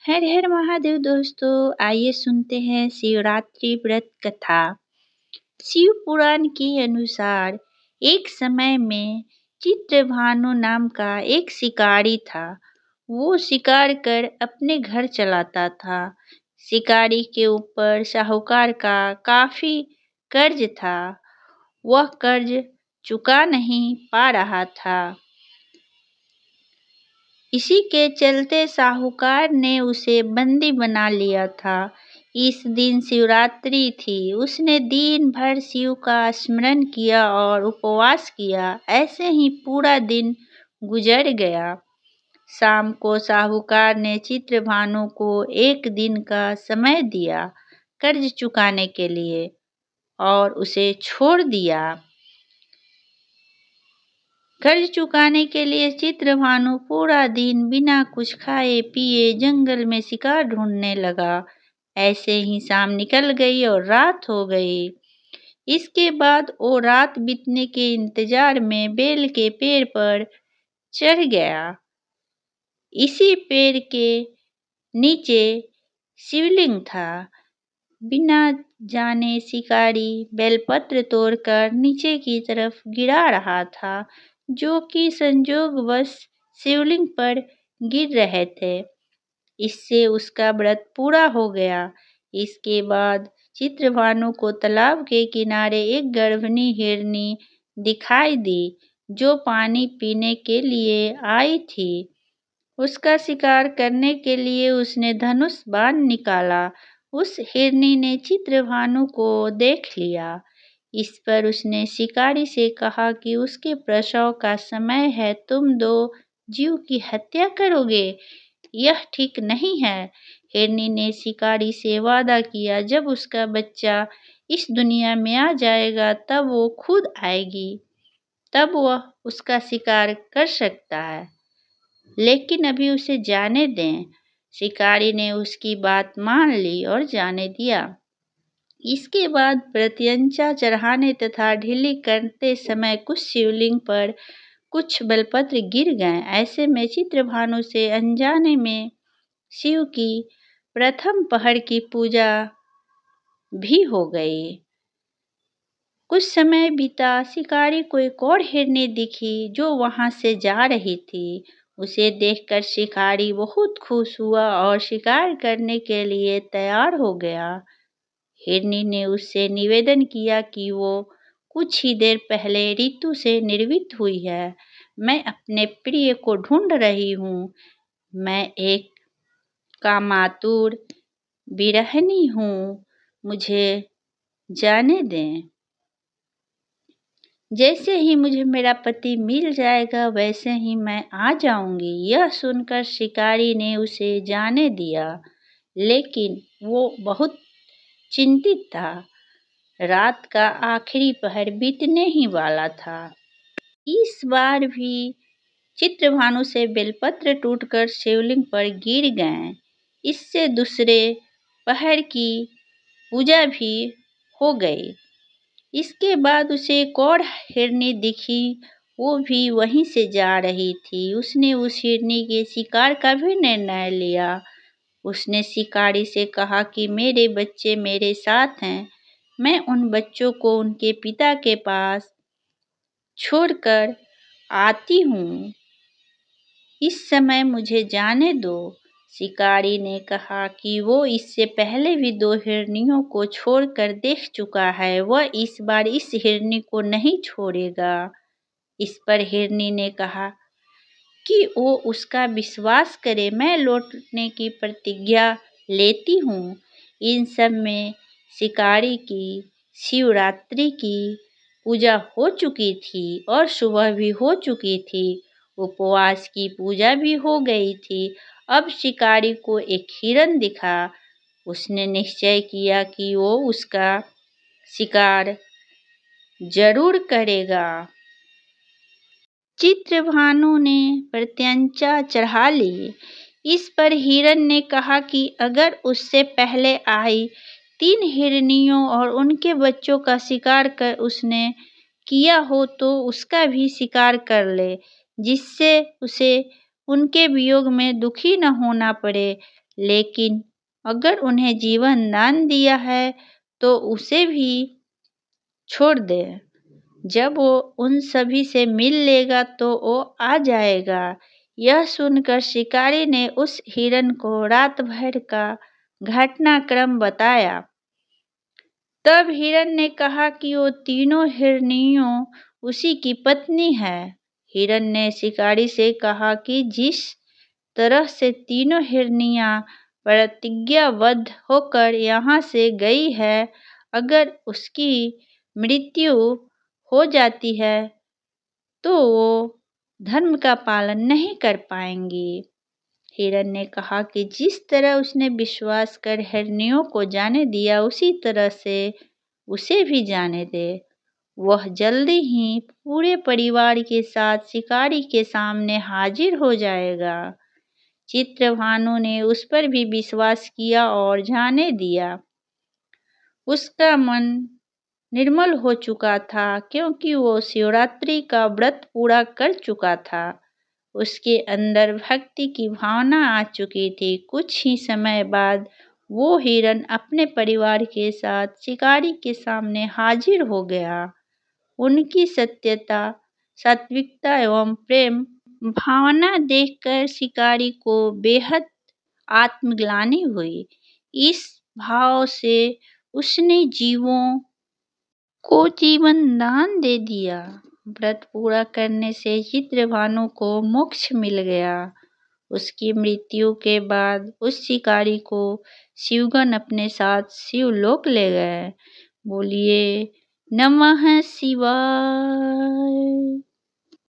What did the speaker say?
हर हर महादेव दोस्तों, आइए सुनते हैं शिवरात्रि व्रत कथा। शिव पुराण के अनुसार एक समय में चित्रभानु नाम का एक शिकारी था। वो शिकार कर अपने घर चलाता था। शिकारी के ऊपर साहूकार का काफी कर्ज था। वह कर्ज चुका नहीं पा रहा था। इसी के चलते साहूकार ने उसे बंदी बना लिया था। इस दिन शिवरात्रि थी। उसने दिन भर शिव का स्मरण किया और उपवास किया। ऐसे ही पूरा दिन गुजर गया। शाम को साहूकार ने चित्रभानु को एक दिन का समय दिया कर्ज चुकाने के लिए और उसे छोड़ दिया। कर्ज चुकाने के लिए चित्रभानु पूरा दिन बिना कुछ खाए पिए जंगल में शिकार ढूंढने लगा। ऐसे ही शाम निकल गई और रात हो गई। इसके बाद वो रात बीतने के इंतजार में बेल के पेड़ पर चढ़ गया। इसी पेड़ के नीचे शिवलिंग था। बिना जाने शिकारी बेलपत्र तोड़कर नीचे की तरफ गिरा रहा था, जो कि संयोगवश शिवलिंग पर गिर रहे थे। इससे उसका व्रत पूरा हो गया। इसके बाद चित्रभानु को तालाब के किनारे एक गर्भिणी हिरनी दिखाई दी, जो पानी पीने के लिए आई थी। उसका शिकार करने के लिए उसने धनुष बाण निकाला। उस हिरनी ने चित्रभानु को देख लिया। इस पर उसने शिकारी से कहा कि उसके प्रसव का समय है, तुम दो जीव की हत्या करोगे, यह ठीक नहीं है। हिरनी ने शिकारी से वादा किया, जब उसका बच्चा इस दुनिया में आ जाएगा तब वो खुद आएगी, तब वह उसका शिकार कर सकता है, लेकिन अभी उसे जाने दें। शिकारी ने उसकी बात मान ली और जाने दिया। इसके बाद प्रत्यंचा चढ़ाने तथा ढीली करते समय कुछ शिवलिंग पर कुछ बेलपत्र गिर गए। ऐसे में चित्रभानु से अनजाने में शिव की प्रथम पहर की पूजा भी हो गई। कुछ समय बीता। शिकारी को एक और हिरनी दिखी जो वहां से जा रही थी। उसे देखकर शिकारी बहुत खुश हुआ और शिकार करने के लिए तैयार हो गया। हिरनी ने उससे निवेदन किया कि वो कुछ ही देर पहले ऋतु से निर्मित हुई है। मैं अपने प्रिय को ढूंढ रही हूँ। मैं एक कामातुर विरहिणी हूँ, मुझे जाने दें। जैसे ही मुझे मेरा पति मिल जाएगा वैसे ही मैं आ जाऊंगी। यह सुनकर शिकारी ने उसे जाने दिया, लेकिन वो बहुत चिंतित था। रात का आखिरी पहर बीतने ही वाला था। इस बार भी चित्रभानु से बेलपत्र टूटकर शिवलिंग पर गिर गए। इससे दूसरे पहर की पूजा भी हो गई। इसके बाद उसे एक और हिरनी दिखी। वो भी वहीं से जा रही थी। उसने उस हिरनी के शिकार का भी निर्णय लिया। उसने शिकारी से कहा कि मेरे बच्चे मेरे साथ हैं, मैं उन बच्चों को उनके पिता के पास छोड़कर आती हूँ, इस समय मुझे जाने दो। शिकारी ने कहा कि वो इससे पहले भी 2 हिरनियों को छोड़कर देख चुका है, वह इस बार इस हिरनी को नहीं छोड़ेगा। इस पर हिरनी ने कहा कि वो उसका विश्वास करे, मैं लौटने की प्रतिज्ञा लेती हूँ। इन सब में शिकारी की शिवरात्रि की पूजा हो चुकी थी और सुबह भी हो चुकी थी। उपवास की पूजा भी हो गई थी। अब शिकारी को एक हिरन दिखा। उसने निश्चय किया कि वो उसका शिकार जरूर करेगा। चित्रभानु ने प्रत्यंचा चढ़ा ली। इस पर हिरन ने कहा कि अगर उससे पहले आई 3 हिरनियों और उनके बच्चों का शिकार कर उसने किया हो तो उसका भी शिकार कर ले, जिससे उसे उनके वियोग में दुखी न होना पड़े। लेकिन अगर उन्हें जीवन दान दिया है तो उसे भी छोड़ दे। जब वो उन सभी से मिल लेगा तो वो आ जाएगा। यह सुनकर शिकारी ने उस हिरन को रात भर का घटनाक्रम बताया। तब हिरन ने कहा कि वो तीनों हिरनियों उसी की पत्नी है। हिरन ने शिकारी से कहा कि जिस तरह से तीनों हिरनियां प्रतिज्ञाबद्ध होकर यहाँ से गई है, अगर उसकी मृत्यु हो जाती है तो वो धर्म का पालन नहीं कर पाएंगी। हिरन ने कहा कि जिस तरह उसने विश्वास कर हिरनियों को जाने दिया, उसी तरह से उसे भी जाने दे। वह जल्दी ही पूरे परिवार के साथ शिकारी के सामने हाजिर हो जाएगा। चित्रभानु ने उस पर भी विश्वास किया और जाने दिया। उसका मन निर्मल हो चुका था क्योंकि वो शिवरात्रि का व्रत पूरा कर चुका था। उसके अंदर भक्ति की भावना आ चुकी थी। कुछ ही समय बाद वो हिरन अपने परिवार के साथ शिकारी के सामने हाजिर हो गया। उनकी सत्यता, सात्विकता एवं प्रेम भावना देखकर शिकारी को बेहद आत्मग्लानि हुई। इस भाव से उसने जीवों को जीवन दान दे दिया। व्रत पूरा करने से चित्रभानु को मोक्ष मिल गया। उसकी मृत्यु के बाद उस शिकारी को शिवगण अपने साथ शिवलोक ले गए। बोलिए नमः शिवाय।